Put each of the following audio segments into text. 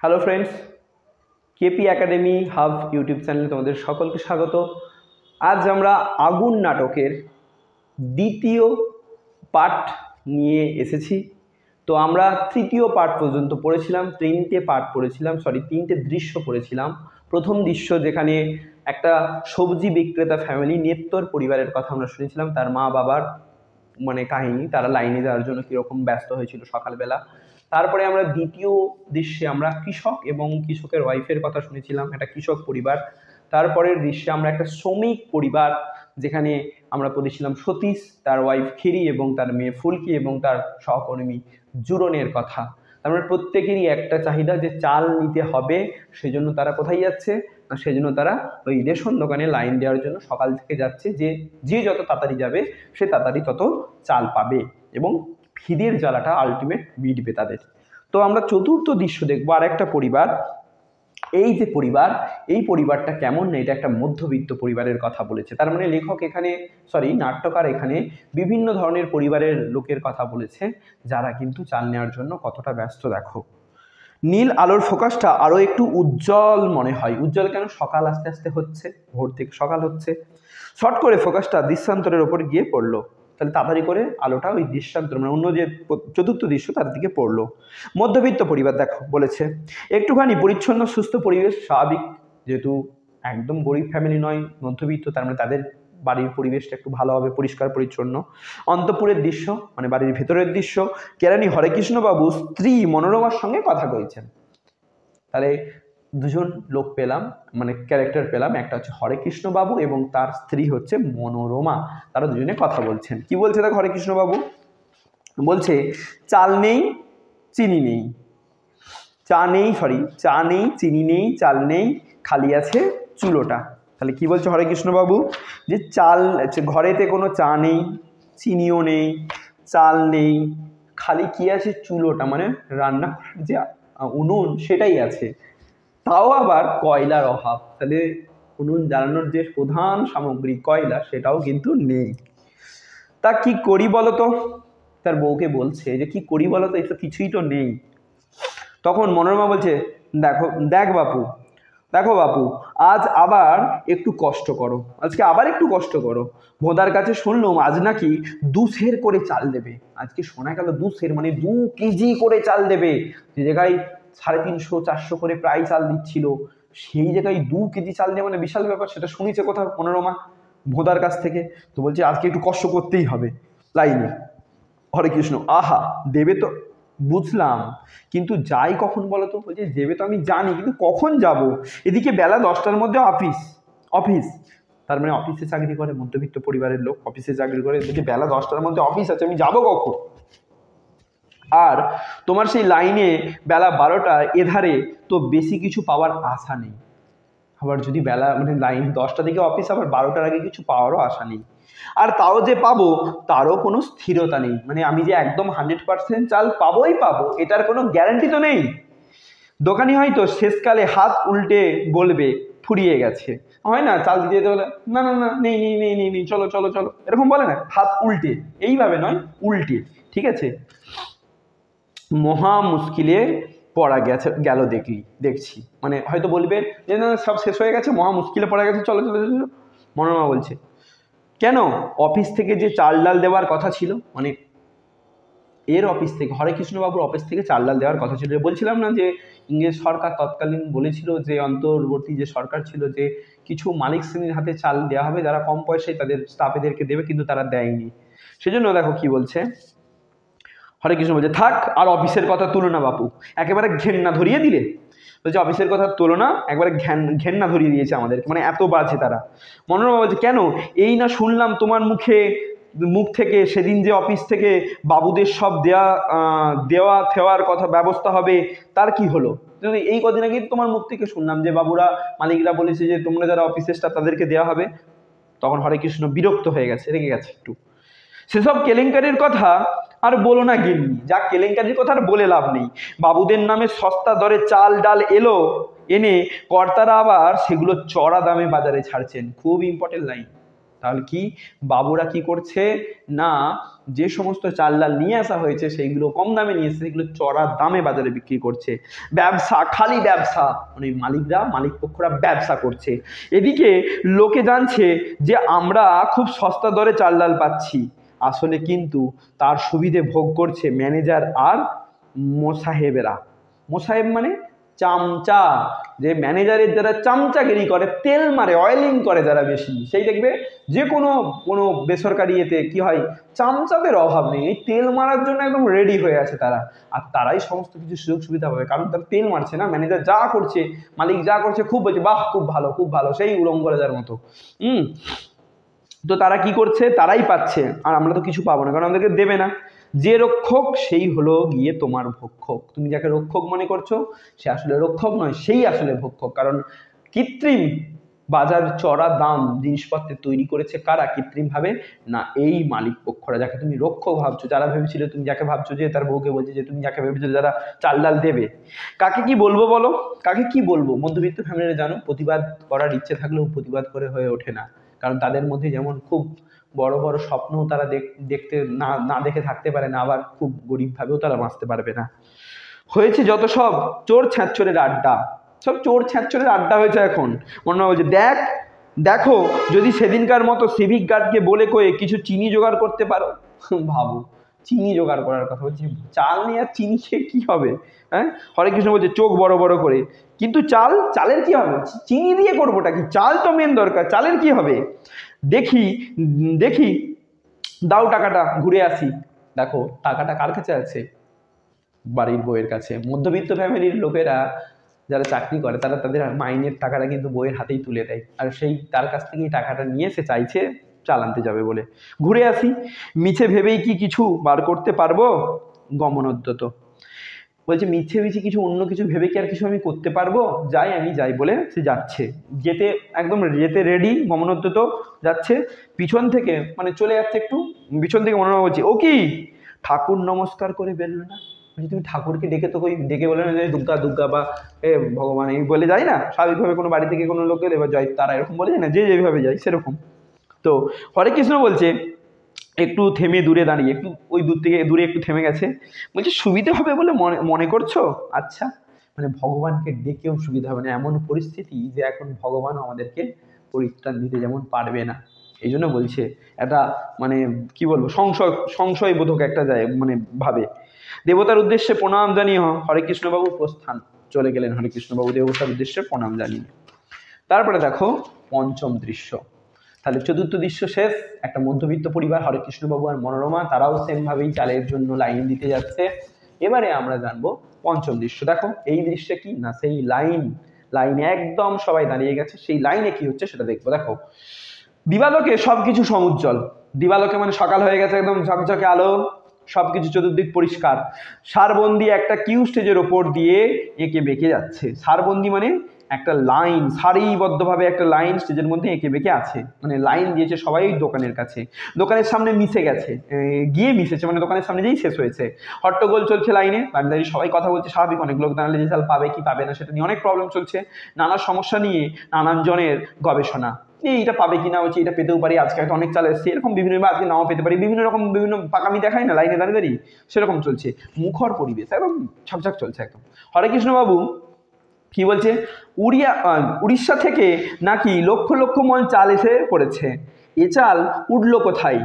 Hello friends, KP academy hub YouTube চ্যানেলে তোমাদের সকলকে স্বাগত। আজ আমরা আগুন নাটকের দ্বিতীয় পার্ট নিয়ে এসেছি। তো আমরা তৃতীয় পার্ট পর্যন্ত পড়েছিলাম, তিনটে দৃশ্য পড়েছিলাম। প্রথম দৃশ্য যেখানে একটা সবজি বিক্রেতা ফ্যামিলি নেত্তর পরিবারের কথা আমরা শুনেছিলাম, তার মা বাবার কাহিনী, তারা লাইনে যাওয়ার জন্য কীরকম ব্যস্ত হয়েছিল সকালবেলা। তারপরে আমরা দ্বিতীয় দৃশ্যে আমরা কৃষক এবং কৃষকের ওয়াইফের কথা শুনেছিলাম, একটা কৃষক পরিবার। তারপরের দৃশ্যে আমরা একটা শ্রমিক পরিবার, যেখানে আমরা পড়েছিলাম সতীশ, তার ওয়াইফ খিরি এবং তার মেয়ে ফুলকি এবং তার সহকর্মী জুরনের কথা। তারপরে প্রত্যেকেরই একটা চাহিদা যে চাল নিতে হবে, সেজন্য তারা কোথায় যাচ্ছে না, সেজন্য তারা ওই রেশন দোকানে লাইন দেওয়ার জন্য সকাল থেকে যাচ্ছে, যে যত তাড়াতাড়ি যাবে সে তাড়াতাড়ি তত চাল পাবে এবং খিদের জ্বালাটা আলটিমেট মিটবে তাদের। তো আমরা চতুর্থ দৃশ্য দেখবো আর একটা পরিবার। এই যে পরিবার, এই পরিবারটা কেমন না, এটা একটা মধ্যবিত্ত পরিবারের কথা বলেছে। তার মানে লেখক এখানে নাট্যকার এখানে বিভিন্ন ধরনের পরিবারের লোকের কথা বলেছে, যারা কিন্তু চাল নেওয়ার জন্য কতটা ব্যস্ত। দেখো, নীল আলোর ফোকাসটা আরও একটু উজ্জ্বল মনে হয়। উজ্জ্বল কেন? সকাল আস্তে আস্তে হচ্ছে, ভোর থেকে সকাল হচ্ছে। শর্ট করে ফোকাসটা দৃশ্যান্তরের ওপর গিয়ে পড়লো, তাহলে তাড়াতাড়ি করে আলোটা ওই দৃশ্যান্তর অন্য যে চতুর্থ দৃশ্য তার দিকে পড়লো। মধ্যবিত্ত পরিবার দেখো বলেছে, একটুখানি পরিচ্ছন্ন সুস্থ পরিবেশ স্বাভাবিক, যেহেতু একদম গরিব ফ্যামিলি নয়, মধ্যবিত্ত, তার মানে তাদের বাড়ির পরিবেশটা একটু ভালো হবে, পরিষ্কার পরিচ্ছন্ন। অন্তঃপুরের দৃশ্য মানে বাড়ির ভেতরের দৃশ্য। কেরানি হরেকৃষ্ণবাবু স্ত্রী মনোরমার সঙ্গে কথা কইছেন। তাহলে দুজন লোক পেলাম, ক্যারেক্টার পেলাম, একটা হচ্ছে হরেকৃষ্ণবাবু এবং তার স্ত্রী হচ্ছে মনোরমা। তারা দুজনে কথা বলছেন। কি বলছে দেখো, হরেকৃষ্ণবাবু বলছে, চাল নেই চিনি নেই, চা নেই চিনি নেই, চাল নেই, খালি আছে চুলোটা। তাহলে কি বলছে হরেকৃষ্ণবাবু, যে চাল ঘরেতে কোনো চা নেই, চিনিও নেই, চাল নেই, খালি কি আছে? চুলোটা, মানে রান্না করার যে উনুন সেটাই আছে, তাও আবার কয়লার অভাব। তাহলে উনুন জ্বালানোর যে প্রধান সামগ্রী কয়লা, সেটাও কিন্তু নেই। তা কি করি বলতো? তার বউকে বলছে যে কি করি বলতো, এটা কিছুই তো নেই। তখন মনোরমা বলছে, দেখো বাপু, আজকে আবার একটু কষ্ট করো। ভোদার কাছে শুনলাম আজ নাকি 2 সের করে চাল দেবে। আজকে শোনা গেল 2 সের মানে 2 কেজি করে চাল দেবে। যে জায়গায় 350-400 করে প্রায় চাল দিচ্ছিল, সেই জায়গায় 2 কেজি চাল দেবে, মানে বিশাল ব্যাপার। সেটা শুনেছে কোথাও মনোরমা? ভোদার কাছ থেকে। তো বলছে আজকে একটু কষ্ট করতেই হবে। লাইনে হরেকৃষ্ণ, আহা দেবে তো বুঝলাম, কিন্তু যাই কখন বলো তো? বলছে দেবে তো আমি জানি, কিন্তু কখন যাব? এদিকে বেলা 10টার মধ্যে অফিস। তার মানে অফিসে চাকরি করে, মধ্যবিত্ত পরিবারের লোক, অফিসে চাকরি করে। বলছে বেলা 10টার মধ্যে অফিস আছে, আমি যাবো কখন? আর তোমার সেই লাইনে বেলা 12টা, এধারে তো বেশি কিছু পাওয়ার আশা নেই। আবার যদি বেলা লাইন 10টা থেকে অফিস, আবার 12টার আগে কিছু পাওয়ারও আশা নেই। আর তাও যে পাবো তারও কোনো স্থিরতা নেই, আমি যে একদম 100% চাল পাবোই এটার কোনো গ্যারান্টি তো নেই। দোকানি হয়তো শেষকালে হাত উল্টে বলবে ফুরিয়ে গেছে, হয় না? চাল দিতে যেতে বলে, না না না নেই নেই নেই নেই নেই, চলো চলো চলো, এরকম বলে না, হাত উল্টে, এইভাবে নয়, উল্টে। ঠিক আছে, মহা মুশকিলে পড়া গেল দেখছি, হয়তো বলবে যে না সব শেষ হয়ে গেছে, মহা মুশকিলে পড়া গেছে, চলো চলো চলো। মনোরমা বলছে, কেন? অফিস থেকে যে চাল ডাল দেওয়ার কথা ছিল, এর অফিস থেকে, হরেকৃষ্ণবাবুর অফিস থেকে চাল ডাল দেওয়ার কথা ছিল। বলছিলাম না যে ইংরেজ সরকার তৎকালীন বলেছিল, যে অন্তর্বর্তী যে সরকার ছিল, যে কিছু মালিক শ্রেণীর হাতে চাল দেওয়া হবে, যারা কম পয়সায় তাদের স্টাফেদেরকে দেবে, কিন্তু তারা দেয়নি। সেজন্য দেখো কি বলছে হরেকৃষ্ণ, বলছে থাক আর অফিসের কথা তুলো না বাপু, একেবারে ঘেন্না ধরিয়ে দিলে। বলছে অফিসের কথা তোলো না, একবারে ঘেন্না ধরিয়ে দিয়েছে আমাদেরকে, এত বাজে তারা। মনোরমা বলছে, কেন? এই না শুনলাম তোমার মুখ থেকে সেদিন যে অফিস থেকে বাবুদের সব দেওয়া থেওয়ার কথা ব্যবস্থা হবে, তার কি হলো? এই কদিন আগে তোমার মুখ থেকে শুনলাম যে বাবুরা, মালিকরা বলেছে যে তোমরা যারা অফিসের স্টাফ তাদেরকে দেওয়া হবে। তখন হরেকৃষ্ণ বিরক্ত হয়ে গেছে, রেগে গেছে একটু। সেসব কেলেঙ্কারির কথা আর বলো না গিন্নি, যা কেলেঙ্কারির কথা আর বলে লাভ নেই। বাবুদের নামে সস্তা দরে চাল ডাল এনে কর্তারা আবার সেগুলো চড়া দামে বাজারে ছাড়ছেন। খুব ইম্পর্টেন্ট লাইন। তাহলে কি বাবুরা কি করছে না, যে সমস্ত চাল ডাল নিয়ে আসা হয়েছে সেইগুলো কম দামে নিয়ে এসে সেগুলো চড়া দামে বাজারে বিক্রি করছে। ব্যবসা, খালি ব্যবসা, মানে মালিক পক্ষরা ব্যবসা করছে। এদিকে লোকে জানছে যে আমরা খুব সস্তা দরে চাল ডাল পাচ্ছি, আসলে কিন্তু তার সুবিধে ভোগ করছে ম্যানেজার আর মোসাহেবেরা। মোসাহেব মানে চামচা, যে ম্যানেজারের যারা চামচাগিরি করে, তেল মারে, অয়েলিং করে যারা বেশি, সেই দেখবে যে কোনো বেসরকারি এতে কি হয়, চামচাদের অভাব নেই, এই তেল মারার জন্য একদম রেডি হয়ে আছে তারা। আর তারাই সমস্ত কিছু সুযোগ সুবিধা পাবে, কারণ তারা তেল মারছে না। ম্যানেজার যা করছে, মালিক যা করছে, খুব বলছে বাহ খুব ভালো খুব ভালো, সেই উলঙ্গরাজার মতো। তো তারা কি করছে, তারাই পাচ্ছে, আর আমরা তো কিছু পাবো না, কারণ আমাদেরকে দেবে না। যে রক্ষক সেই হলো গিয়ে তোমার ভক্ষক। তুমি যাকে রক্ষক মনে করছো সে আসলে রক্ষক নয়, সেই আসলে ভক্ষক। কারণ কৃত্রিম বাজার চড়া দাম জিনিসপত্রের তৈরি করেছে কারা কৃত্রিম ভাবে, না এই মালিক পক্ষরা, যাকে তুমি রক্ষক ভাবছো, যারা ভেবেছিল, তুমি যাকে ভাবছো যে তার বউকে বলছে যে তুমি যাকে ভেবেছো যারা চাল ডাল দেবে, কাকে কি বলবো বলো, কাকে কি বলবো? মধ্যবিত্ত ফ্যামিলিরা জানো প্রতিবাদ করার ইচ্ছে থাকলেও প্রতিবাদ করে হয়ে ওঠে না, কারণ তাদের মধ্যে যেমন খুব বড় বড় স্বপ্ন তারা দেখতে না দেখে থাকতে পারে না, আবার খুব গরিবভাবেও তারা বাঁচতে পারবে না। হয়েছে যত সব চোর ছ্যাঁচড়ের আড্ডা, সব চোর ছ্যাঁচড়ের আড্ডা হয়েছে এখন। মনে হয় যে দেখো যদি সেদিনকার মতো সিভিক গার্ডকে বলে কয়ে কিছু চিনি জোগাড় করতে পারো। ভাবো, চিনি জোগাড় করার কথা বলছি, চাল নিয়ে আর চিনি খেয়ে কী হবে? হ্যাঁ, হরে কৃষ্ণ বলছে চোখ বড় বড় করে, কিন্তু চালের কি হবে? চিনি দিয়ে করবোটা কি? চাল তো মেন দরকার, চালের কি হবে? দেখি দাও টাকাটা, ঘুরে আসি। দেখো টাকাটা কার কাছে আছে? বাড়ির বউয়ের কাছে। মধ্যবিত্ত ফ্যামিলির লোকেরা যারা চাকরি করে তারা তাদের মাইনের টাকাটা কিন্তু বউয়ের হাতেই তুলে দেয়, আর সেই তার কাছ থেকেই টাকাটা নিয়ে সে চাইছে চাল আনতে যাবে বলে। ঘুরে আসি, মিছে ভেবেই কি কিছু বার করতে পারবো? গমনোদ্যত বলছে মিছে কিছু অন্য কিছু ভেবে কি আর কিছু আমি করতে পারবো? আমি যাই বলে সে যাচ্ছে, যেতে রেডি। গমনোদ্যত যাচ্ছে, পিছন থেকে মানে চলে যাচ্ছে একটু, পিছন থেকে মনে বলছে ও কি ঠাকুর নমস্কার করে বেরোলো না? তুমি ঠাকুরকে ডেকে বলে না যে দুর্গা দুর্গা বা ভগবান এই বলে যায় না স্বাভাবিকভাবে, কোনো বাড়ি থেকে কোনো লোক এলে বা জয় তারা এরকম বলে যায় না, যে যেভাবে যায় সেরকম। তো হরে কৃষ্ণ বলছে একটু থেমে দূরে দাঁড়িয়ে, একটু ওই দূরে একটু থেমে গেছে, বলছে সুবিধে হবে বলে মনে করছো? আচ্ছা, মানে ভগবানকে ডেকেও সুবিধা হবে না, এমন পরিস্থিতি যে এখন ভগবান আমাদেরকে পরিত্রাণ দিতে যেমন পারবে না। এই জন্য বলছে একটা মানে কি বলবো, সংশয় বোধক একটা যায় মানে ভাবে। দেবতার উদ্দেশ্যে প্রণাম জানিয়ে হরে কৃষ্ণবাবু প্রস্থান, চলে গেলেন হরে কৃষ্ণবাবু দেবতার উদ্দেশ্যে প্রণাম জানিয়ে। তারপরে দেখো পঞ্চম দৃশ্য, তাহলে চতুর্থ দৃশ্য শেষ। একটা মধ্যবিত্ত পরিবার হরে কৃষ্ণবাবু আর মনোরমা, তারাও সেমভাবেই চালের জন্য লাইন দিতে যাচ্ছে। এবারে আমরা জানবো পঞ্চম দৃশ্য। দেখো এই দৃশ্যে কি না, সেই লাইনে একদম সবাই দাঁড়িয়ে গেছে, সেই লাইনে কি হচ্ছে সেটা দেখবো। দেখো দিবালোকে সবকিছু সমুজ্জ্বল, দিবালোকে মানে সকাল হয়ে গেছে, একদম ঝকঝকে আলো, সবকিছু চতুর্দিক পরিষ্কার। সারবন্দি একটা কিউ স্টেজের ওপর দিয়ে এঁকে বেঁকে যাচ্ছে। সারবন্দি মানে একটা লাইন, সারিবদ্ধভাবে একটা লাইন স্টেজের মধ্যে এঁকে বেঁকে আছে, মানে লাইন দিয়েছে সবাই দোকানের কাছে, দোকানের সামনে মিশেছে, মানে দোকানের সামনে যেই শেষ হয়েছে। হট্টগোল চলছে লাইনে, দাঁড়িয়ে সবাই কথা বলছে, স্বাভাবিক, অনেক লোক দাঁড়ালে যে চাল পাবে কি পাবে না সেটা নিয়ে অনেক প্রবলেম চলছে, নানা সমস্যা নিয়ে নানান জনের গবেষণা, এইটা পাবে কিনা, হচ্ছে এটা পেতেও পারি, আজকে হয়তো অনেক চাল এসছে, এরকম বিভিন্ন, আজকে নাও পেতে পারি, বিভিন্ন পাকামি দেখায় না লাইনে দাঁড়িয়ে, সেরকম চলছে, মুখর পরিবেশ, একদম ঝকঝক চলছে একদম। হরে কৃষ্ণবাবু কি বলছে, উড়িষ্যা থেকে নাকি লক্ষ লক্ষ মন চাল এসে পড়েছে, এ চাল উঠলো কোথায়?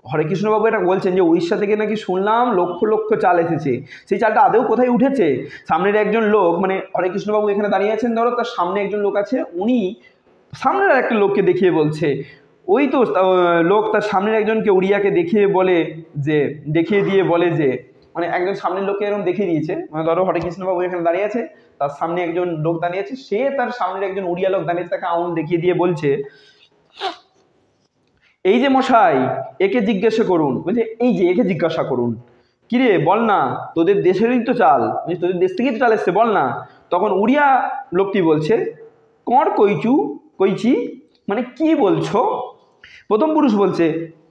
হরে কৃষ্ণবাবু এটা বলছেন যে উড়িষ্যা থেকে নাকি শুনলাম লক্ষ লক্ষ চাল এসেছে, সেই চালটা আদৌ কোথায় উঠেছে? সামনের একজন লোক, মানে হরে কৃষ্ণবাবু এখানে দাঁড়িয়ে আছেন, ধরো তার সামনে একজন লোক আছে, উনি সামনের একটা লোককে দেখিয়ে বলছে, ওই তো লোক তার সামনের একজনকে উড়িয়াকে দেখিয়ে দিয়ে বলে যে, মানে একজন সামনের লোককে এরকম দেখিয়ে দিয়েছে, মানে ধরো হরে কৃষ্ণবাবু এখানে দাঁড়িয়ে আছে, তার সামনে একজন লোক দাঁড়িয়ে আছে, সে তার সামনের একজন উড়িয়া লোক দাঁড়িয়ে তাকে আঙুল দেখিয়ে দিয়ে বলছে, এই যে মশাই একে জিজ্ঞাসা করুন, বলছে এই যে একে জিজ্ঞাসা করুন, কিরে বল না, তোদের দেশেরই তো চাল, তোদের দেশ থেকেই তো চাল এসছে, বল না। তখন উড়িয়া লোকটি বলছে, কর কইচি, মানে কি বলছো? প্রথম পুরুষ বলছে,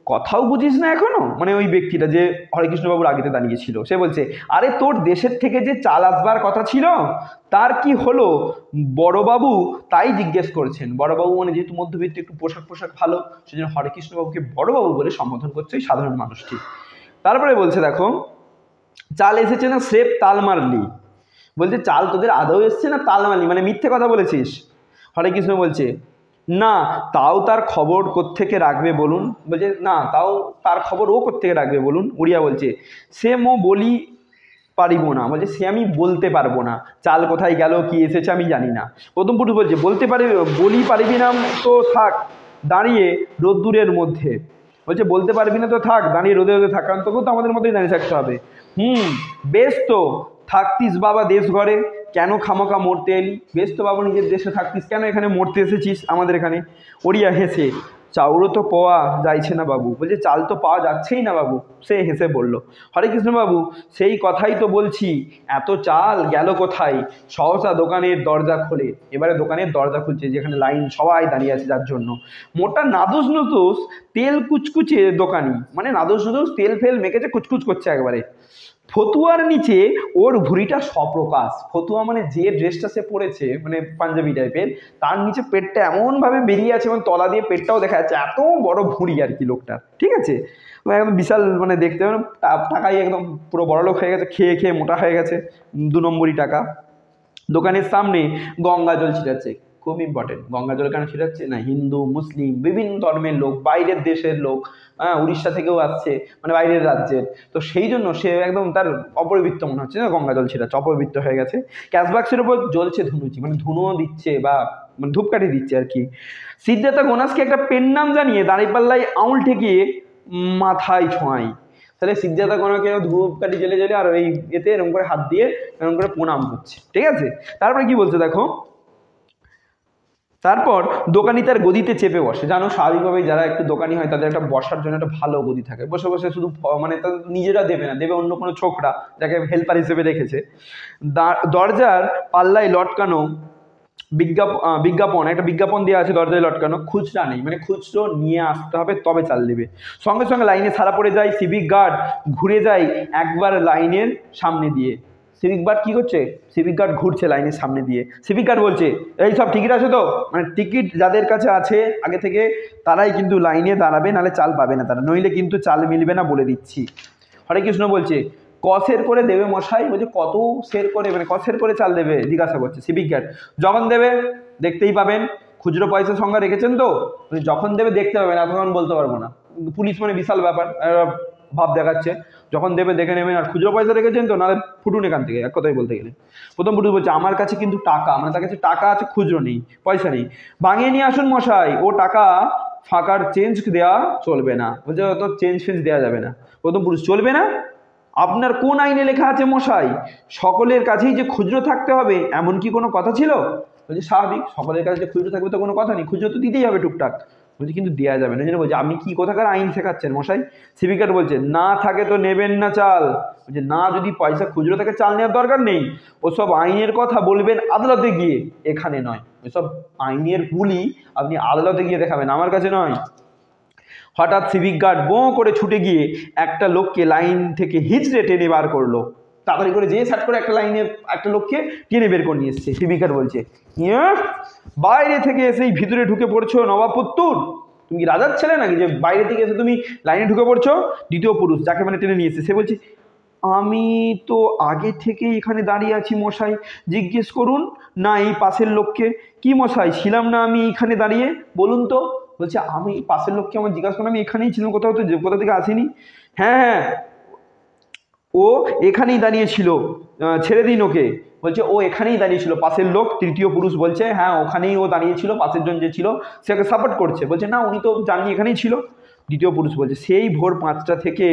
কথাও বুঝিস না এখনো? মানে ওই ব্যক্তিটা যে হরেকৃষ্ণবাবুর আগেতে দাঁড়িয়েছিল, সে বলছে, আরে তোর দেশের থেকে যে চাল আসবার কথা ছিল তার কি হলো? বড়বাবু তাই জিজ্ঞেস করছেন। বড়বাবু মানে যেহেতু মধ্যবিত্ত, একটু পোশাক ভালো, সেজন্য হরেকৃষ্ণবাবুকে বড়বাবু বলে সম্বোধন করছে ওই সাধারণ মানুষটি। তারপরে বলছে দেখো, চাল এসেছে না স্রেফ তাল মারলি। বলছে চাল তোদের আদৌ এসছে না তাল মারলি, মানে মিথ্যে কথা বলেছিস। হরেকৃষ্ণ বলছে, না তাও তার খবর কোত্থেকে রাখবে বলুন। বলছে না তাও তার খবর ও কোত্থেকে রাখবে বলুন। উড়িয়া বলছে, সে মো বলি পারিব না। বলছে সে আমি বলতে পারবো না, চাল কোথায় গেল কি এসেছে আমি জানি না। প্রথম পুরুষ বলছে, বলি পারবি না তো থাক দাঁড়িয়ে রোদ্দুরের মধ্যে। বলছে বলতে পারবি না তো থাক দাঁড়িয়ে রোদে রোদে থাক, কারণ তোকেও তো আমাদের মধ্যেই দাঁড়িয়ে থাকতে হবে। বেশ তো থাকতিস বাবা দেশ ঘরে, কেন খামোকা মরতে এলি? বেশ তো বাবা নিজের দেশে থাকতিস, কেন এখানে মরতে এসেছিস আমাদের এখানে? ওড়িয়া হেসে, চাউরও তো পাওয়া যাইছে না বাবু। বলছে চাল তো পাওয়া যাচ্ছেই না বাবু। সে হেসে বলল, হরেকৃষ্ণ বাবু সেই কথাই তো বলছি, এত চাল গেল কোথায়? সহসা দোকানের দরজা খোলে। এবারে দোকানের দরজা খুলছে, যেখানে লাইন সবাই দাঁড়িয়ে আছে যার জন্য। মোটা নাদুস নুদুস তেল কুচকুচে দোকানি, মানে নাদুস নুদুস তেল ফেল মেখেছে, কুচকুচ করছে একবারে। ফতুয়ার নিচে ওর ভুঁড়িটা সপ্রকাশ। ফতুয়া মানে যে ড্রেসটা সে পরেছে, মানে পাঞ্জাবি টাইপের, তার নিচে পেটটা এমনভাবে বেরিয়ে আছে এবং তলা দিয়ে পেটটাও দেখা যাচ্ছে, এত বড় ভুঁড়ি আর কি লোকটার, ঠিক আছে? একদম বিশাল, মানে দেখতে টাকাই একদম পুরো বড়লোক হয়ে গেছে, খেয়ে খেয়ে মোটা হয়ে গেছে, 2 নম্বরই টাকা। দোকানের সামনে গঙ্গা জল ছিটাচ্ছে, খুব ইম্পর্টেন্ট। গঙ্গা জল কেন ছিটাচ্ছে? না হিন্দু মুসলিম বিভিন্ন ধর্মের লোক, বাইরের দেশের লোক, উড়িষ্যা থেকেও আসছে, মানে বাইরের রাজ্যের, তো সেই জন্য সে একদম তার অপবিত্র মনে হচ্ছে না, গঙ্গা জল ছিটাচ্ছে, অপবিত্র হয়ে গেছে। ক্যাশবাক্সের উপর জ্বলছে ধুনুচি, মানে ধুনুও দিচ্ছে বা মানে ধূপকাঠি দিচ্ছে আর কি। সিদ্ধার্থ গণাসকে একটা পেন নাম জানিয়ে দাঁড়িপাল্লায় আঙুল ঠেকিয়ে মাথায় ছোঁয়াই। তাহলে সিদ্ধার্থ গণকে ধূপকাঠি জ্বলে জ্বলে আর ওই এতে এরকম করে হাত দিয়ে এরকম করে প্রণাম হচ্ছে, ঠিক আছে? তারপরে কি বলছে দেখো, তারপর দোকানি তার গদিতে চেপে বসে। জানো স্বাভাবিকভাবেই যারা একটু দোকানি হয় তাদের একটা বসার জন্য একটা ভালো গদি থাকে, বসে বসে শুধু মানে তাদের নিজেরা দেবে না, দেবে অন্য কোনো ছোকরা যাকে হেল্পার হিসেবে রেখেছে। দরজার পাল্লায় লটকানো বিজ্ঞাপন, একটা বিজ্ঞাপন দেওয়া আছে দরজায় লটকানো, খুচরা নেই, মানে খুচরো নিয়ে আসতে হবে তবে চাল দেবে। সঙ্গে সঙ্গে লাইনে ছাড়া পড়ে যায়। সিভিক গার্ড ঘুরে যায় একবার লাইনের সামনে দিয়ে। সিভিক গার্ড কী করছে? সিভিক গার্ড ঘুরছে লাইনের সামনে দিয়ে। সিভিক গার্ড বলছে, এই সব টিকিট আছে তো? মানে টিকিট যাদের কাছে আছে আগে থেকে তারাই কিন্তু লাইনে দাঁড়াবে, নাহলে চাল পাবে না তারা, নইলে কিন্তু চাল মিলবে না বলে দিচ্ছি। হরেকৃষ্ণ বলছে, ক সের করে দেবে মশাই? বলছে কত সের করে, মানে ক সের করে চাল দেবে জিজ্ঞাসা করছে সিভিক গার্ড। যখন দেবে দেখতেই পাবেন। খুচরো পয়সার সংখ্যা রেখেছেন তো? যখন দেবে দেখতে পাবেন, এতক্ষণ বলতে পারবো না। পুলিশ মানে বিশাল ব্যাপার, ভাব দেখাচ্ছে। যখন দেবে দেখে নেবেন। আর খুচরো পয়সা রেখেছেন তো? নাহলে ফুটুন এখান থেকে, এক কথাই বলতে গেলে। প্রথম পুরুষ বলছে, আমার কাছে কিন্তু টাকা, মানে তার কাছে টাকা আছে, খুচরো নেই, পয়সা নেই। ভাঙিয়ে নিয়ে আসুন মশাই। ও টাকা ফাঁকার চেঞ্জ দেওয়া চলবে না। বলছে তো চেঞ্জ ফেঞ্জ দেওয়া যাবে না। প্রথম পুরুষ, চলবে না? আপনার কোন আইনে লেখা আছে মশাই সকলের কাছেই যে খুচরো থাকতে হবে, এমন কি কোনো কথা ছিল? বলছে স্বাভাবিক, সকলের কাছে যে খুচরো থাকবে তো কোনো কথা নেই, খুচরো তো দিতেই হবে টুকটাক। বলছে কিন্তু দেওয়া যাবে না। বলছে আপনি কি কোথাকার আইন শেখাচ্ছেন মশাই? সিভিক গার্ড বলছে, না থাকে তো নেবেন না চাল। বলছে না, যদি পয়সা খুচরো থাকে চাল নেওয়ার দরকার নেই। ওসব আইনের কথা বলবেন আদালতে গিয়ে, এখানে নয়। ওইসব আইনের বুলি আপনি আদালতে গিয়ে দেখাবেন, আমার কাছে নয়। হঠাৎ সিভিক গার্ড বোঁ করে ছুটে গিয়ে একটা লোককে লাইন থেকে হিচড়ে টেনে বার করলো। তাড়াতাড়ি করে যেয়ে সাট করে একটা লাইনে একটা লোককে টেনে বের করে নিয়ে এসছে। সিভিক গার্ড বলছে, বাইরে থেকে এসেই ভিতরে ঢুকে পড়ছো নবাবপুত্তুর? তুমি কি রাজার ছেলে নাকি যে বাইরে থেকে এসে তুমি লাইনে ঢুকে পড়ছো? দ্বিতীয় পুরুষ যাকে মানে টেনে নিয়ে এসছে সে বলছে, আমি তো আগে থেকেই এখানে দাঁড়িয়ে আছি মশাই, জিজ্ঞেস করুন না এই পাশের লোককে। কি মশাই, ছিলাম না আমি এইখানে দাঁড়িয়ে? বলুন তো। বলছে আমি পাশের লোককে আমার জিজ্ঞাসা করলাম, আমি এখানেই ছিলাম, কোথাও তো কোথা থেকে আসিনি। হ্যাঁ হ্যাঁ, ও এখানেই দাঁড়িয়েছিল, ছেড়ে দিন ওকে। বলছে ও এখানেই দাঁড়িয়েছিল, পাশের লোক। তৃতীয় পুরুষ বলছে হ্যাঁ ওখানেই ও দাঁড়িয়েছিল, পাশের জন যে ছিল সে ওকে সাপোর্ট করছে। বলছে না উনি তো জানি এখানেই ছিল। দ্বিতীয় পুরুষ বলছে সেই ভোর 5টা থেকে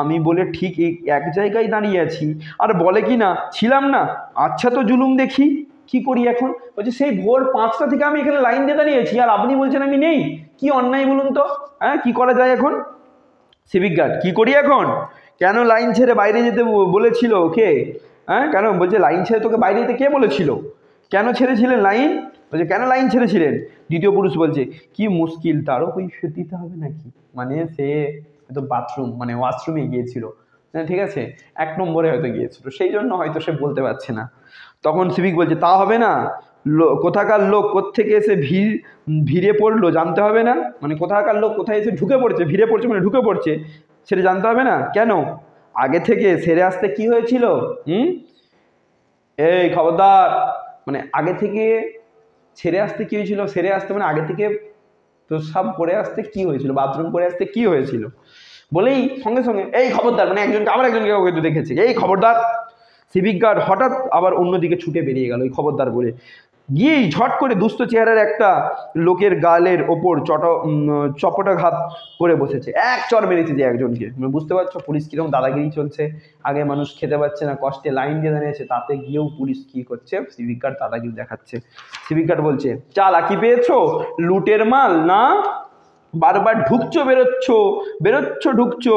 আমি বলে ঠিক এক জায়গায় দাঁড়িয়ে আছি, আর বলে কি না ছিলাম না। আচ্ছা তো জুলুম দেখি, কি করি এখন? বলছে সেই ভোর 5টা থেকে আমি এখানে লাইন দিয়ে দাঁড়িয়েছি আর আপনি বলছেন আমি নেই, কি অন্যায় বলুন তো। হ্যাঁ কি করা যায় এখন? সিভিক গার্ড, কি করি এখন? কেন লাইন ছেড়ে বাইরে যেতে বলেছিল ওকে? হ্যাঁ কেন? বলছে লাইন ছেড়ে তোকে বাইরে যেতে কে বলেছিল? কেন ছেড়েছিলেন লাইন? বলছে কেন লাইন ছেড়েছিলেন? দ্বিতীয় পুরুষ বলছে কি মুশকিল, তারও কৈফিয়ত দিতে হবে নাকি? মানে সে হয়তো বাথরুম মানে ওয়াশরুমে গিয়েছিল, ঠিক আছে, 1 নম্বরে হয়তো গিয়েছিল, সেই জন্য হয়তো সে বলতে পারছে না। তখন সিভিক বলছে তা হবে না, কোথাকার লোক কোত্থেকে এসে ভিড়ে পড়লো জানতে হবে না? মানে কোথাকার লোক কোথায় এসে ঢুকে পড়ছে, ভিড়ে পড়ছে মানে ঢুকে পড়ছে, সেটা জানতে হবে না? কেন? আগে থেকে সেরে আসতে কি হয়েছিল? এই খবরদার, মানে আগে থেকে ছেড়ে আসতে কি হয়েছিল? সেরে আসতে মানে আগে থেকে প্রস্রাব করে আসতে কি হয়েছিল, বাথরুম করে আসতে কি হয়েছিল বলেই সঙ্গে সঙ্গে এই খবরদার, মানে একজনকে আবার একজনকে হয়তো দেখেছে, এই খবরদার। সিভিক গার্ড হঠাৎ আবার অন্যদিকে ছুটে বেরিয়ে গেল, এই খবরদার বলে গিয়েই ঝট করে দুস্থ চেহারার একটা লোকের গালের ওপর চপটাঘাত করে বসেছে, এক চর মেরেছে যে একজনকে। মানে বুঝতে পারছো পুলিশ কিরকম দাদাগিরি চলছে। আগে মানুষ খেতে পাচ্ছে না, কষ্টে লাইন দিয়ে দাঁড়িয়েছে, তাতে গিয়েও পুলিশ কি করছে, সিভিক গার্ড দাদাগিরি দেখাচ্ছে। সিভিক গার্ড বলছে চালাকি পেয়েছো, লুটের মাল না, বারবার ঢুকছো বেরোচ্ছ ঢুকছো,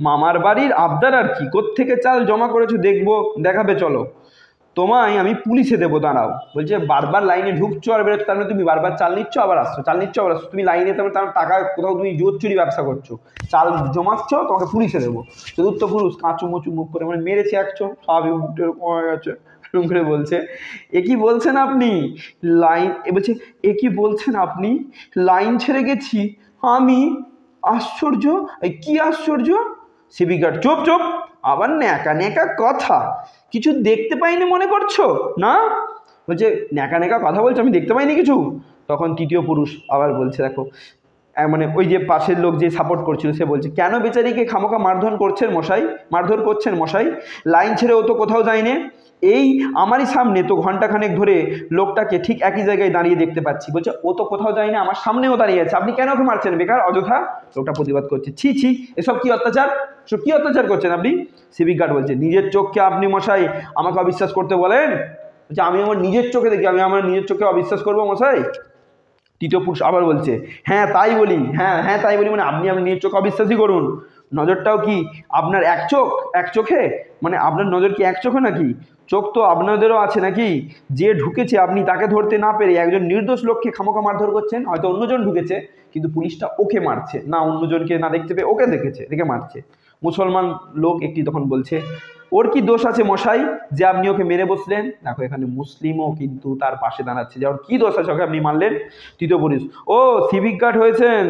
মামার বাড়ির আবদার আর কি, কোত্থেকে চাল জমা করেছো দেখবো, দেখাবে চলো, তোমায় আমি পুলিশে দেবো, দাঁড়াও। বলছে বারবার লাইনে ঢুকছো আর বেরোচ্ছ, তার মানে তুমি বারবার চাল নিচ্ছ আবার আসছো, চাল নিচ্ছ আবার আসছো, তুমি লাইনে তার টাকা কোথাও তুমি জোর চুরি ব্যবসা করছো, চাল জমাচ্ছ, তোমাকে পুলিশে দেবো। চতুর্থ পুরুষ কাঁচু মুচু মুখ করে মানে মেরেছে একচো, স্বাভাবিক মুখটা এরকম হয়ে গেছে, এরকম করে বলছে এ কি বলছেন আপনি লাইন, বলছে এ কি বলছেন আপনি লাইন ছেড়ে গেছি আমি, আশ্চর্য, কি আশ্চর্য? সিভিক গার্ড চুপ চুপ, আবার ন্যাকা ন্যাকা কথা, কিছু দেখতে পাইনি মনে করছো না? বলছে ন্যাকা ন্যাকা কথা বলছো, আমি দেখতে পাইনি কিছু। তখন তৃতীয় পুরুষ আবার বলছে দেখো, মানে ওই যে পাশের লোক যে সাপোর্ট করছিল সে বলছে কেন বেচারিকে খামোখা মারধর করছেন মশাই, লাইন ছেড়ে ও তো কোথাও যায়নি, এই আমারই সামনে তো ঘন্টাখানেক ধরে লোকটাকে ঠিক একই জায়গায় দাঁড়িয়ে দেখতে পাচ্ছি। বলছে ও তো কোথাও যায়নি, আমার সামনেও দাঁড়িয়ে আছে, আপনি কেন ওকে মারছেন বেকার অযথা? লোকটা প্রতিবাদ করছে ছি ছি, এসব কি অত্যাচার, সব কি অত্যাচার করছেন আপনি? সিভিক গার্ড বলছে নিজের চোখকে আপনি মশাই আমাকে অবিশ্বাস করতে বলেন? বলছে আমি আমার নিজের চোখে দেখি, আমি আমার নিজের চোখে অবিশ্বাস করবো মশাই? তৃতীয় পুরুষ আবার বলছে হ্যাঁ তাই বলি, হ্যাঁ তাই বলি, মানে আপনি নিজের চোখে অবিশ্বাসই করুন, নজরটাও কি আপনার এক চোখে, মানে আপনার নজর কি এক চোখে নাকি? চোখ তো আপনাদেরও আছে নাকি? যে ঢুকেছে আপনি তাকে ধরতে না পেরে একজন নির্দোষ লোককে খামোখা মারধর করছেন, হয়তো অন্যজন ঢুকেছে কিন্তু পুলিশটা ওকে মারছে না, অন্যজনকে না দেখতে পেয়ে ওকে দেখে মারছে। মুসলমান লোক একটি তখন বলছে ওর কি দোষ আছে মশাই যে আপনি ওকে মেরে বসলেন? দেখো এখানে মুসলিমও কিন্তু তার পাশে দাঁড়াচ্ছে যে ওর কি দোষ আছে ওকে আপনি মারলেন। তৃতীয় পুরুষ ও সিভিক গার্ড হয়েছেন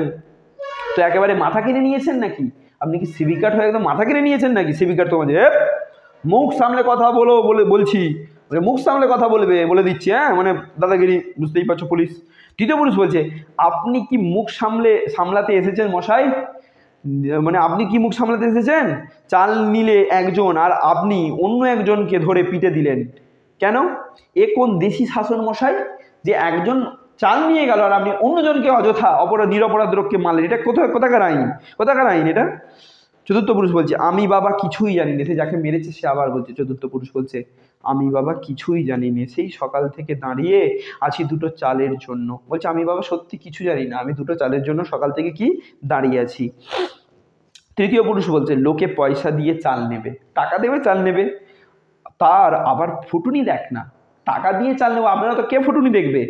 তো একেবারে মাথা কিনে নিয়েছেন নাকি? আপনি কি সিভিক গার্ড হয়ে একদম মাথা কিনে নিয়েছেন নাকি? সিভিক গার্ড তোমাদের মুখ সামলে কথা বলো বলছি, মুখ সামলে কথা বলবে বলে দিচ্ছি, মানে দাদাগিরি বুঝতেই পারছো পুলিশ। তৃতীয় পুরুষ বলছে আপনি কি মুখ সামলাতে এসেছেন মশাই? মানে আপনি কি মুখ সামলাতে এসেছেন? চাল নিলে একজন আর আপনি অন্য একজনকে ধরে পিটে দিলেন কেন? এ কোন দেশি শাসন মশাই যে একজন চাল নিয়ে গেল আর আপনি অন্যজনকে অযথা নিরপরাধ লোককে মারলেন? এটা কোথাকার আইন এটা? চতুর্থ পুরুষ বলছে আমি বাবা কিছুই জানি না। সে যাকে মেরেছে সে আবার বলছে, চতুর্থ পুরুষ বলছে আমি বাবা কিছুই জানি না, সেই সকাল থেকে দাঁড়িয়ে আছি দুটো চালের জন্য। বলছে আমি বাবা সত্যি কিছু জানি না, আমি দুটো চালের জন্য সকাল থেকে কি দাঁড়িয়ে আছি। তৃতীয় পুরুষ বলছে লোকে পয়সা দিয়ে চাল নেবে, টাকা দেবে চাল নেবে, তার আবার ফুটুনি দেখ না, টাকা দিয়ে চাল নেবো, আপনারা তো কে ফুটুনি দেখবে?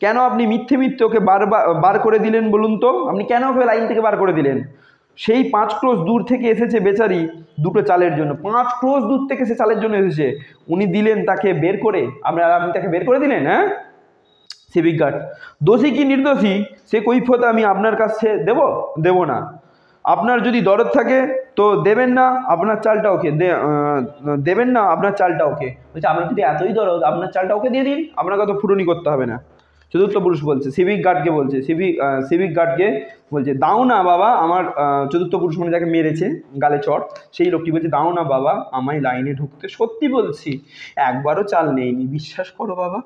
কেন আপনি মিথ্যে ওকে বার করে দিলেন বলুন তো? আপনি কেন ওকে লাইন থেকে বার করে দিলেন? সেই 5 ক্রোশ দূর থেকে এসেছে বেচারি দুটো চালের জন্য, 5 ক্রোশ দূর থেকে সে চালের জন্য এসেছে, উনি দিলেন তাকে বের করে, আপনি তাকে বের করে দিলেন? সিভিক গার্ড দোষী কি নির্দোষী সে কৈফিয়ত আমি আপনার কাছে দেব না। আপনার যদি দরদ থাকে তো দেবেন না আপনার চালটা ওকে, দেবেন না আপনার চালটা ওকে। বলছে আপনার যদি এতই দরদ আপনার চালটা ওকে দিয়ে দিন, আপনাকে তো ফুটনি করতে হবে না। চতুর্থ পুরুষ বলছে সিভিক গার্ডকে বলছে দাও না বাবা আমার, চতুর্থ পুরুষ মানে যাকে মেরেছে গালে চট সেই লোকটি বলছে দাও না বাবা আমায় লাইনে ঢুকতে, সত্যি বলছি একবারও চাল নেইনি, বিশ্বাস করো বাবা,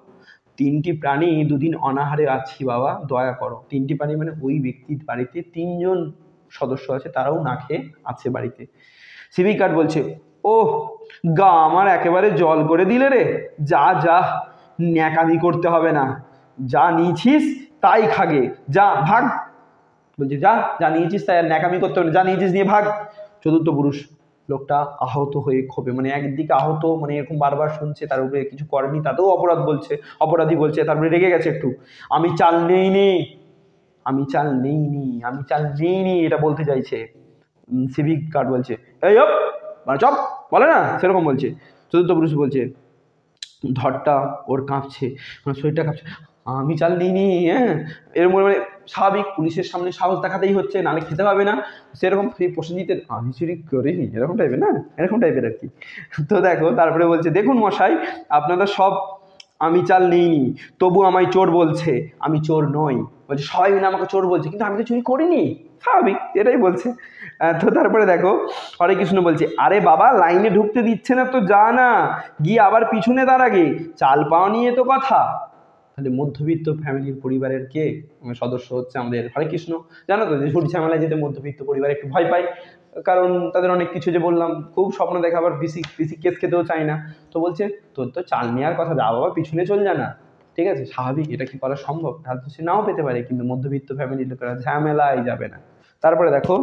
3টি প্রাণী 2 দিন অনাহারে আছি বাবা, দয়া করো। 3টি প্রাণী মানে ওই ব্যক্তির বাড়িতে 3 জন সদস্য আছে, তারাও না খেয়ে আছে বাড়িতে। সিভিক গার্ড বলছে ওহ গা আমার একেবারে জল করে দিলে রে, যা ন্যাকামি করতে হবে না, যা নিয়েছিস তাই খাগে, যা ভাগ। বলছে যা নিয়েছিস তাই আর ন্যাকামি করতে হবে না, যা নিয়েছিস নিয়ে ভাগ। চতুর্থ পুরুষ লোকটা আহত হয়ে ক্ষোভে, মানে একদিকে আহত, মানে এরকম বারবার শুনছে, তার উপরে কিছু করেনি, তাতেও অপরাধী বলছে, তারপরে রেগে গেছে একটু। আমি চাল নেইনি, আমি চাল নেইনি, আমি চাল নেইনি, এটা বলতে চাইছে। সিভিক গার্ড বলছে এই হপ, মানে চপ, বলে না সেরকম বলছে। চতুর্থ পুরুষ বলছে, ধরটা ওর কাঁপছে, মানে শরীরটা কাঁপছে, আমি চাল নিইনি। হ্যাঁ, এর মানে স্বাভাবিক, পুলিশের সামনে সাহস দেখাতেই হচ্ছে, নাহলে খেতে পাবে না, সেরকম প্রসেনজিতের আমি চুরি করিনি, এরকম টাইপের না, এরকম টাইপের আর কি। তো দেখো তারপরে বলছে, দেখুন মশাই, আপনারা সব আমি চাল নিইনি, তবু আমায় চোর বলছে, আমি চোর নই। বলছে সবাই মিলে আমাকে চোর বলছে, কিন্তু আমি তো চুরি করিনি। স্বাভাবিক, এটাই বলছে। তো তারপরে দেখো হরে কৃষ্ণ বলছে, আরে বাবা লাইনে ঢুকতে দিচ্ছে না তো যা না, গিয়ে আবার পিছনে দাঁড়াগে, চাল পাওয়া নিয়ে তো কথা। তাহলে মধ্যবিত্ত ফ্যামিলির পরিবারের কে সদস্য হচ্ছে আমাদের হরে কৃষ্ণ। জানো তো যে ঝুট ঝামেলায় যেতে মধ্যবিত্ত পরিবার একটু ভয় পায়, কারণ তাদের অনেক কিছু, যে বললাম খুব স্বপ্ন দেখা, আবার বেশি বেশি কেস খেতেও চায় না। তো বলছে তোর তো চাল নেওয়ার কথা, যা বাবা পিছনে চল জানা। ঠিক আছে, স্বাভাবিক, এটা কি করা সম্ভব? তাহলে তো সে নাও পেতে পারে, কিন্তু মধ্যবিত্ত ফ্যামিলির লোকেরা ঝামেলায় যাবে না। তারপরে দেখো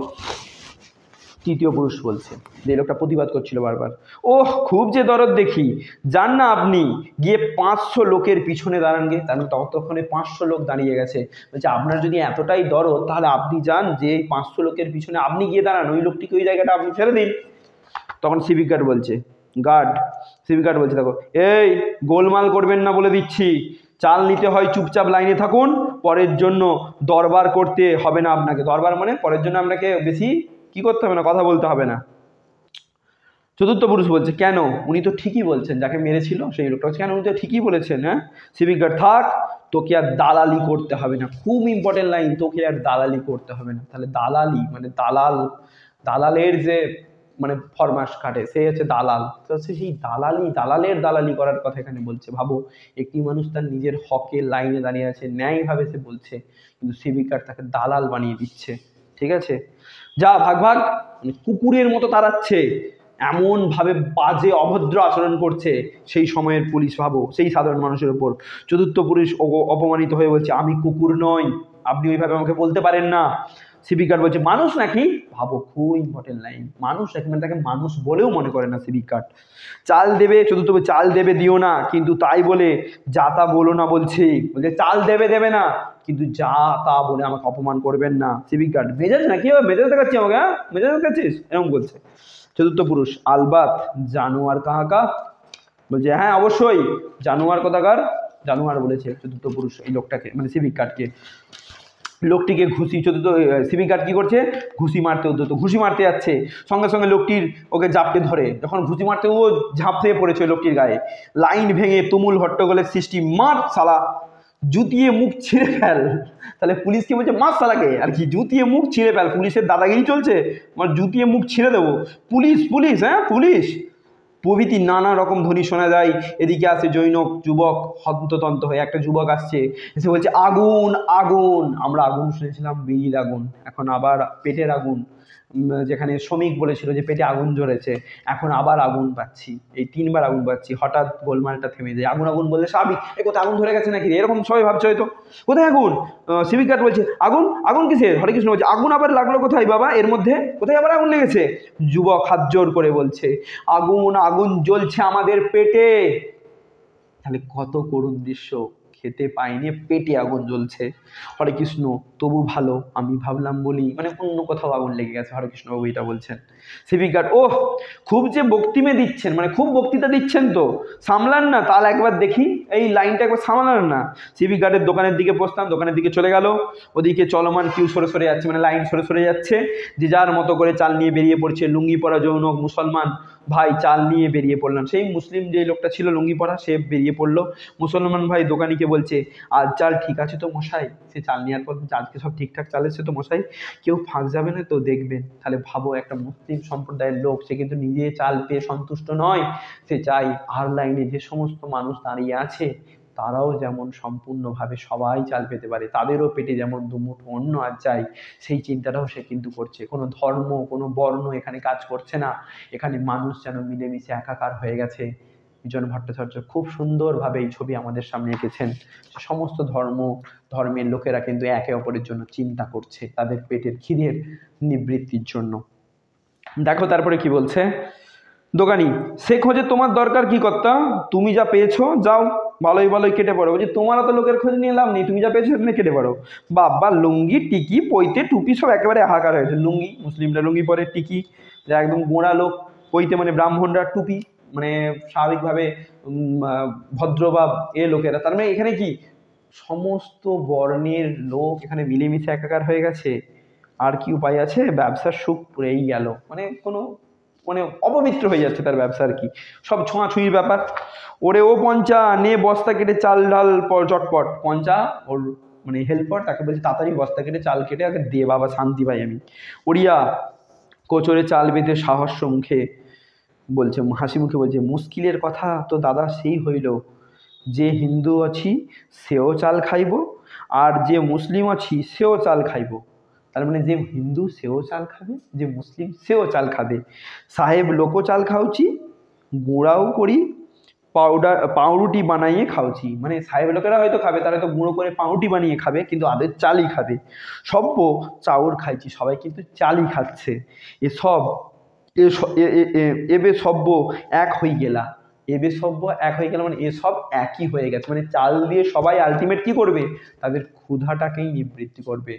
তৃতীয় পুরুষ বলছে, যে লোকটা প্রতিবাদ করছিল বারবার, ওহ খুব যে দরদ দেখি, যান না আপনি গিয়ে 500 লোকের পিছনে দাঁড়ান গে। তার মানে ততক্ষণে 500 লোক দাঁড়িয়ে গেছে। বলছে আপনার যদি এতটাই দরদ, তাহলে আপনি যান, যে 500 লোকের পিছনে আপনি গিয়ে দাঁড়ান, ওই লোকটিকে ওই জায়গাটা আপনি ছেড়ে দিন। তখন সিভিক গার্ড বলছে, দেখো এই গোলমাল করবেন না বলে দিচ্ছি, চাল নিতে হয় চুপচাপ লাইনে থাকুন, পরের জন্য দরবার করতে হবে না আপনাকে। দরবার মানে পরের জন্য আপনাকে বেশি কি করতে হবে না, কথা বলতে হবে না। চতুর্থ পুরুষ বলছে, কেন, উনি তো ঠিকই বলছেন, যাকে মেরেছিল সেই লোকটা বলছে, কেন, উনি তো ঠিকই বলেছেন। হ্যাঁ, সিভিক গার্ড থাক, তোকে আর দালালি করতে হবে না। খুব ইম্পর্টেন্ট লাইন, তোকে আর দালালি করতে হবে না। তাহলে দালালি মানে দালালের যে মানে ফরমাস কাটে, সে হচ্ছে দালাল। তো সেই দালালের দালালি করার কথা এখানে বলছে। ভাবো, একটি মানুষ তার নিজের হকের লাইনে দাঁড়িয়ে আছে, ন্যায়ভাবে সে বলছে, কিন্তু সিভিক গার্ড তাকে দালাল বানিয়ে দিচ্ছে। ঠিক আছে, যা ভাগ ভাগ, মানে কুকুরের মতো তাড়াচ্ছে, এমন ভাবে বাজে অভদ্র আচরণ করছে সেই সময়ের পুলিশ। ভাবো, সেই সাধারণ মানুষের উপর। চতুর্থ পুরুষ অপমানিত হয়ে বলছে, আমি কুকুর নই, আপনি ওইভাবে আমাকে বলতে পারেন না। সিভিক গার্ড বলছে, মানুষ নাকি? ভাবো, খুব ইম্পর্টেন্ট লাইন, মানুষ নাকি, মানে তাকে মানুষ বলেও মনে করে না সিভিক গার্ড। চাল দেবে, চতুর্থ চাল দেবে দিও না, কিন্তু তাই বলে যা তা বলো না। বলছে চাল দেবে না, কিন্তু যা তা বলে আমাকে অপমান করবেন না। সিভিক গার্ড, মেজাজ নাকি, মেজাজ দেখাচ্ছি আমাকে, হ্যাঁ মেজাজ দেখাচ্ছিস, এরকম বলছে। চতুর্থ পুরুষ, আলবাত জানোয়ার কাহাকা। বলছে হ্যাঁ অবশ্যই, জানোয়ার কোথাকার, জানোয়ার বলেছে চতুর্থ পুরুষ এই লোকটাকে, মানে সিভিক গার্ডকে। লোকটিকে ঘুষি, চতুর্থ সিভিক গার্ড কি করছে, ঘুষি মারতে উদ্যত, ঘুষি মারতে যাচ্ছে, সঙ্গে সঙ্গে লোকটির ওকে জাপটে ধরে, যখন ঘুষি মারতে ও ঝাঁপতে পড়েছে লোকটির গায়ে। লাইন ভেঙে তুমুল হট্টগোলের সৃষ্টি, মার শালা, জুতিয়ে মুখ ছিঁড়ে ফেল। তাহলে পুলিশকে বলছে মার শালাকে, আর কি জুতিয়ে মুখ ছিঁড়ে ফেল, পুলিশের দাদাগিরি চলছে, মানে জুতিয়ে মুখ ছিঁড়ে দেবো। পুলিশ, হ্যাঁ পুলিশ প্রভৃতি নানা রকম ধ্বনি শোনা যায়। এদিকে আসে জৈনক যুবক হন্ততন্ত হয়ে, একটা যুবক আসছে, এসে বলছে আগুন আগুন, আমরা আগুন শুনেছিলাম বিড়ির আগুন, এখন আবার পেটের আগুন। যেখানে শ্রমিক বলেছিল যে পেটে আগুন জ্বলেছে, এখন আবার আগুন পাচ্ছি, এই 3বার আগুন পাচ্ছি। হঠাৎ গোলমালটা থেমে যায়। আগুন আগুন বললে স্বাভাবিক, কোথায় আগুন ধরে গেছে নাকি, এরকম সবাই ভাবছে হয়তো, কোথায় আগুন? সিভিক গার্ড বলছে আগুন, আগুন কিসের? হরে কৃষ্ণ বলছে, আগুন আবার লাগলো কোথায় বাবা, এর মধ্যে কোথায় আবার আগুন লেগেছে? যুবক হাত জোর করে বলছে, আগুন আগুন জ্বলছে আমাদের পেটে। তাহলে কত করুণ দৃশ্য, খেতে পাইনি, পেটে আগুন জ্বলছে। হরে কৃষ্ণ, তবু ভালো আমি ভাবলাম বলি, মানে অন্য কোথাও আগুন লেগে গেছে। হরে কৃষ্ণ বাবু এটা বলছেন। সিভিক গার্ড, ওহ খুব যে বক্তিমে দিচ্ছেন, মানে খুব বক্তৃতা দিচ্ছেন, তো সামলান না, তাহলে একবার দেখি এই লাইনটা একবার সামলান না। সিভিক গার্ডের দোকানের দিকে বসতাম, দোকানের দিকে চলে গেল। ওদিকে চলমান কিউ সরে সরে যাচ্ছে, মানে লাইন সরে সরে যাচ্ছে, যে যার মতো করে চাল নিয়ে বেরিয়ে পড়ছে। লুঙ্গি পরা যৌনক মুসলমান ভাই চাল নিয়ে বেরিয়ে পড়লাম। সেই মুসলিম যে লোকটা ছিল লুঙ্গি পরা, সে বেরিয়ে পড়লো। মুসলমান ভাই দোকানিকে বলছে, আজ চাল ঠিক আছে তো মশাই? সে চাল নেওয়ার পর আজকে সব ঠিকঠাক চাল এসছে তো মশাই, কেউ ফাঁক যাবে না তো দেখবেন। তাহলে ভাবো, একটা মুসলিম সম্প্রদায়ের লোক, সে কিন্তু নিজে চাল পেয়ে সন্তুষ্ট নয়, সে চাই আর লাইনে যে সমস্ত মানুষ দাঁড়িয়ে আছে তারাও যেমন সম্পূর্ণভাবে সবাই চাল পেতে পারে, তাদেরও পেটে যেমন দুমুঠো অন্ন আর যায়, সেই চিন্তাটাও সে কিন্তু করছে। কোনো ধর্ম, কোনো বর্ণ এখানে কাজ করছে না, এখানে মানুষ যেন মিলেমিশে একাকার হয়ে গেছে। বিজন ভট্টাচার্য খুব সুন্দরভাবে এই ছবি আমাদের সামনে এঁকেছেন। সমস্ত ধর্মের লোকেরা কিন্তু একে অপরের জন্য চিন্তা করছে, তাদের পেটের খিদের নিবৃত্তির জন্য। দেখো তারপরে কি বলছে, দোকানি সে খোঁজে তোমার দরকার কি কর্তা, তুমি যা পেয়েছো যাও ভালোই ভালোই কেটে পড়ো। বলছি তোমারও তো লোকের খোঁজ নিয়ে লাভ নেই, তুমি যা পেয়েছো সেখানে কেটে পড়ো। বাবা লুঙ্গি টিকি পইতে টুপি সব একেবারে হাহাকার হয়েছে। লুঙ্গি, মুসলিমরা লুঙ্গি পরে, টিকি যা একদম গোঁড়া লোক, পইতে মানে ব্রাহ্মণরা, টুপি মানে স্বাভাবিকভাবে ভদ্র বা লোকেরা। তার মানে এখানে কি সমস্ত বর্ণের লোক এখানে মিলেমিশে একাকার হয়ে গেছে। আর কি উপায় আছে, ব্যবসার সুখ পুড়েই গেল, মানে কোনো মানে অপবিত্র হয়ে যাচ্ছে তার ব্যবসা আর কি, সব ছোঁয়াছুঁয়ির ব্যাপার। ওরে ও পঞ্চা নে বস্তা কেটে চাল ঢাল চটপট। পঞ্চা ওর মানে হেল্পার তাকে বলছে তাড়াতাড়ি বস্তা কেটে চাল কেটে আগে দে বাবা, শান্তি পাই আমি। ওড়িয়া কোচরে চাল বেঁধে সাহস্য মুখে বলছে, হাসি মুখে বলছে, মুশকিলের কথা তো দাদা সেই হইল, যে হিন্দু আছি সেও চাল খাইব, আর যে মুসলিম আছি সেও চাল খাইব। তার মানে যে হিন্দু সেও চাল খাবে, যে মুসলিম সেও চাল খাবে। সাহেব লোকও চাল খাওছি, গুঁড়াও করি, পাউরুটি বানাইয়ে খাওছি। মানে সাহেব লোকেরা হয়তো খাবে, তারা তো গুঁড়ো করে পাউরুটি বানিয়ে খাবে, কিন্তু আদের চালই খাবে। সব্য চাউর খাইছি, সবাই কিন্তু চালই খাচ্ছে। এসব এবে সব্য এক হয়ে গেলা, এবে সব্য এক হয়ে গেল মানে এসব একই হয়ে গেছে। মানে চাল দিয়ে সবাই আলটিমেট কি করবে, তাদের ক্ষুধাটাকেই নিবৃত্তি করবে।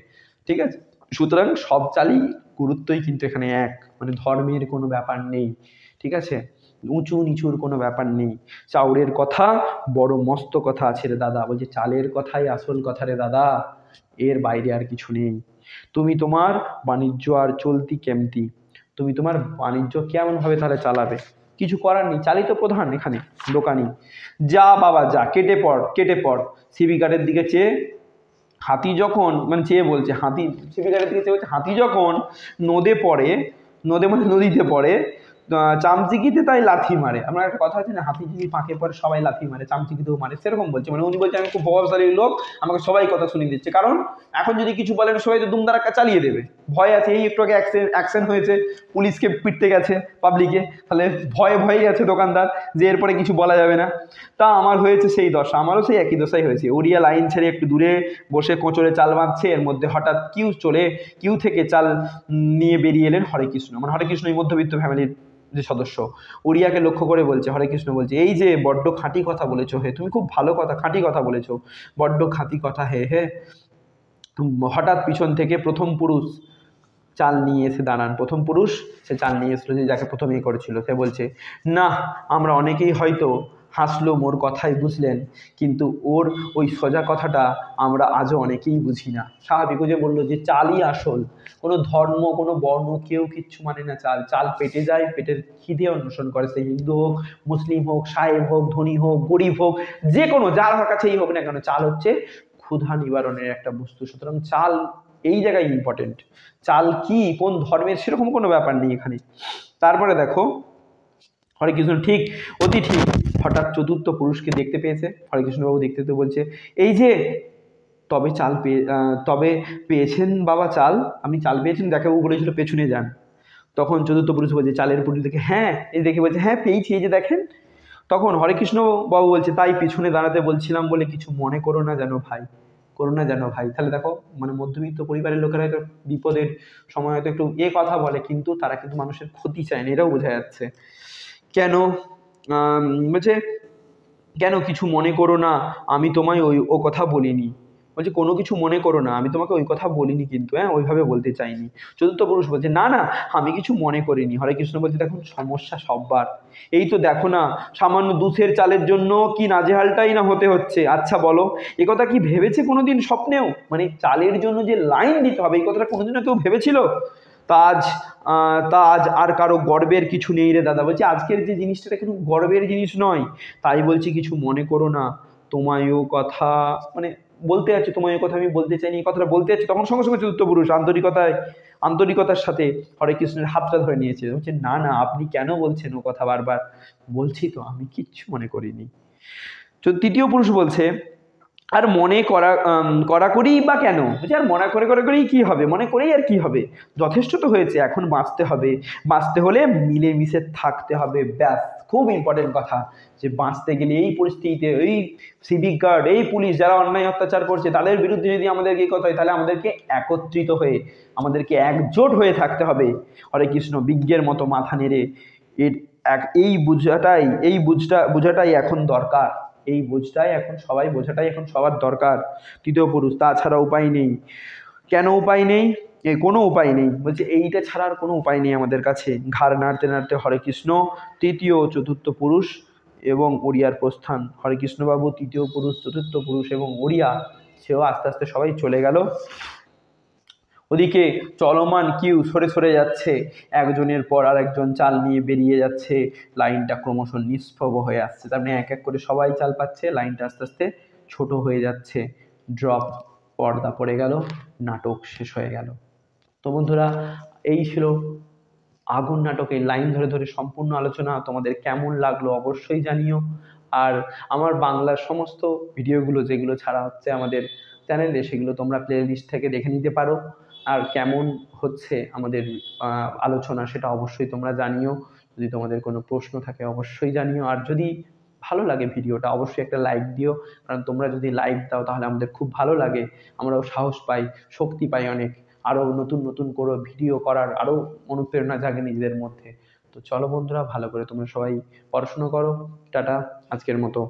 ঠিক আছে, সুতরাং সব চালই গুরুত্বই কিন্তু এখানে এক, মানে ধর্মের কোনো ব্যাপার নেই। ঠিক আছে, উঁচু নিচুর কোনো ব্যাপার নেই। চাউরের কথা বড় মস্ত কথা আছে রে দাদা। বলছে চালের কথাই আসল কথা রে দাদা, এর বাইরে আর কিছু নেই। তুমি তোমার বাণিজ্য আর চলতি কেমতি, তুমি তোমার বাণিজ্য কেমনভাবে তাহলে চালাবে, কিছু করার নেই, চালই তো প্রধান এখানে। দোকানি যা বাবা যা, কেটে পড় কেটে পড়। সিবি কার্ডের দিকে চেয়ে হাতি যখন, মানে চেয়ে বলছে হাতি, সিবি কার্ডের দিকে চেয়ে বলছে হাতি যখন নদে পড়ে, নদে মানে নদীতে পড়ে, চামচিকিতে তাই লাথি মারে। আমরা একটা কথা আছে না, হাতি যদি পাঁকে পড়ে সবাই লাথি মারে, চামচিকিতেও মারে, সেরকম বলছে। মানে উনি বলছে আমি খুব প্রভাবশালী লোক, আমাকে সবাই কথা শুনিয়ে দিচ্ছে, কারণ এখন যদি কিছু বলেন সবাই তো দুমদারাক্কা চালিয়ে দেবে, ভয় আছে। এই একটু আগে অ্যাকশন হয়েছে, পুলিশকে পিটতে গেছে পাবলিকে, তাহলে ভয়ে ভয়ে গেছে দোকানদার যে এরপরে কিছু বলা যাবে না। তা আমার হয়েছে সেই দশা, আমারও সেই একই দশাই হয়েছে। ওড়িয়া লাইন ছেড়ে একটু দূরে বসে কোঁচড়ে চাল বাঁধছে, এর মধ্যে হঠাৎ কিউ থেকে চাল নিয়ে বেরিয়ে এলেন হরে কৃষ্ণ। মানে হরে কৃষ্ণ এই মধ্যবিত্ত ফ্যামিলির যে সদস্য। উড়িয়াকে লক্ষ্য করে বলছে, হরে কৃষ্ণ বলছে, এই যে বড্ড খাঁটি কথা বলেছো হে, তুমি খুব ভালো কথা খাঁটি কথা বলেছো, বড্ড খাঁটি কথা হে হে। হঠাৎ পিছন থেকে প্রথম পুরুষ চাল নিয়ে এসে দাঁড়ান। প্রথম পুরুষ সে চাল নিয়ে এসেছিল, যে যাকে প্রথম ইয়ে করেছিল, সে বলছে, না আমরা অনেকেই হয়তো হাসলো মোর কথাই বুঝলেন, কিন্তু ওর ওই সোজা কথাটা আমরা আজও অনেকেই বুঝি না। স্বাভাবিক, যে বললো যে চালই আসল, কোনো ধর্ম কোনো বর্ণ কেউ কিচ্ছু মানে না। চাল চাল পেটে যায়, পেটের খিদে অন্বেষণ করে, সে হিন্দু হোক, মুসলিম হোক, সাহেব হোক, ধনী হোক, গরিব হোক, যে কোনো যার কাছেই হোক না কেন, চাল হচ্ছে ক্ষুধা নিবারণের একটা বস্তু। সুতরাং চাল এই জায়গায় ইম্পর্টেন্ট। চাল কি কোন ধর্মের সেরকম কোনো ব্যাপার নেই এখানে। তারপরে দেখো হরে কৃষ্ণ ঠিক অতি ঠিক হঠাৎ চতুর্থ পুরুষকে দেখতে পেয়েছে। হরে কৃষ্ণবাবু দেখতে তো বলছে, এই যে তবে পেয়েছেন বাবা চাল, আপনি চাল পেয়েছেন, ডাক্তারবাবু বলেছিল পেছনে যান। তখন চতুর্থ পুরুষ বলছে চালের পুরুষ দেখে, হ্যাঁ এই দেখে বলছে, হ্যাঁ পেয়েছি, এই যে দেখেন। তখন হরে কৃষ্ণ বাবু বলছে, তাই পিছনে দাঁড়াতে বলছিলাম বলে কিছু মনে করো না যেন ভাই, করো না যেন ভাই। তাহলে দেখো, মানে মধ্যবিত্ত পরিবারের লোকেরা হয়তো বিপদের সময় হয়তো একটু কথা বলে, কিন্তু তারা কিন্তু মানুষের ক্ষতি চায় না, এটাও বোঝা যাচ্ছে। কেন বলছে, কেন কিছু মনে করো না, আমি তোমায় ও কথা বলিনি। বলছে কোনো কিছু মনে করো না, আমি তোমাকে ওই কথা বলিনি, কিন্তু ওইভাবে বলতে চাইনি। চতুর্থ পুরুষ বলছে, না না আমি কিছু মনে করিনি। হরে কৃষ্ণ বলছে, দেখুন সমস্যা সববার, এই তো দেখো না সামান্য দুধের চালের জন্য কি নাজেহালটাই না হতে হচ্ছে। আচ্ছা বলো, এ কথা কি ভেবেছে কোনোদিন স্বপ্নেও? মানে চালের জন্য যে লাইন দিতে হবে, এই কথাটা কোনোদিনও কেউ ভেবেছিল? তা আজ আর কারো গর্বের কিছু নেই রে দাদা। বলছি আজকের যে জিনিসটা কিন্তু গর্বের জিনিস নয়, তাই বলছি কিছু মনে করো না। তোমায়ও কথা, মানে বলতে যাচ্ছে তোমায় কথা আমি বলতে চাইনি, এই কথাটা বলতে যাচ্ছে, তখন সঙ্গে সঙ্গে চতুর্থ পুরুষ আন্তরিকতার সাথে হরে কৃষ্ণের হাতটা ধরে নিয়েছে। বলছে, না না আপনি কেন বলছেন ও কথা বারবার? বলছি তো আমি কিচ্ছু মনে করিনি। তৃতীয় পুরুষ বলছে, আর মনে করি বা কেন? বলছি আর মনে করেই কি হবে, মনে করেই আর কি হবে, যথেষ্ট তো হয়েছে, এখন বাঁচতে হবে, বাঁচতে হলে মিলেমিশে থাকতে হবে, ব্যাস খুব ইম্পর্টেন্ট কথা, যে বাঁচতে গেলে এই পরিস্থিতিতে এই সিভিক গার্ড, এই পুলিশ যারা অন্যায় অত্যাচার করছে তাদের বিরুদ্ধে যদি আমাদেরকে কথা হয়, তাহলে আমাদেরকে একত্রিত হয়ে, আমাদেরকে একজোট হয়ে থাকতে হবে। হরে কৃষ্ণ, বিজ্ঞের মতো মাথা নেড়ে এর বোঝাটাই এখন দরকার। এই বোঝটাই এখন বোঝাটাই এখন সবার দরকার। তৃতীয় পুরুষ, তাছাড়া উপায় নেই। কেন উপায় নেই? কোনো উপায় নেই, বলছে এইটা ছাড়া আর কোনো উপায় নেই আমাদের কাছে। ঘাড় নাড়তে নাড়তে হরে কৃষ্ণ, তৃতীয় ও চতুর্থ পুরুষ এবং ওড়িয়ার প্রস্থান। হরে কৃষ্ণবাবু তৃতীয় পুরুষ, চতুর্থ পুরুষ এবং ওড়িয়া, সেও আস্তে আস্তে সবাই চলে গেল। ওদিকে চলমান কিউ সরে সরে যাচ্ছে, একজনের পর আরেকজন চাল নিয়ে বেরিয়ে যাচ্ছে, লাইনটা ক্রমশ নিষ্প্রভ হয়ে আসছে। তার মানে এক এক করে সবাই চাল পাচ্ছে, লাইনটা আস্তে আস্তে ছোট হয়ে যাচ্ছে। ড্রপ, পর্দা পড়ে গেল, নাটক শেষ হয়ে গেল। তো বন্ধুরা, এই ছিল আগুন নাটকের লাইন ধরে ধরে সম্পূর্ণ আলোচনা। তোমাদের কেমন লাগলো অবশ্যই জানিও। আর আমার বাংলার সমস্ত ভিডিওগুলো যেগুলো ছাড়া হচ্ছে আমাদের চ্যানেলে, সেগুলো তোমরা প্লে লিস্ট থেকে দেখে নিতে পারো। আর কেমন হচ্ছে আমাদের আলোচনা, সেটা অবশ্যই তোমরা জানিও। যদি তোমাদের কোনো প্রশ্ন থাকে অবশ্যই জানিও। আর যদি ভালো লাগে ভিডিওটা, অবশ্যই একটা লাইক দিও, কারণ তোমরা যদি লাইক দাও তাহলে আমাদের খুব ভালো লাগে, আমরাও সাহস পাই, শক্তি পাই অনেক, আরও নতুন নতুন করে ভিডিও করার আরও অনুপ্রেরণা জাগে নিজেদের মধ্যে। তো চলো বন্ধুরা, ভালো করে তোমরা সবাই পড়াশুনো করো। টাটা, আজকের মতো।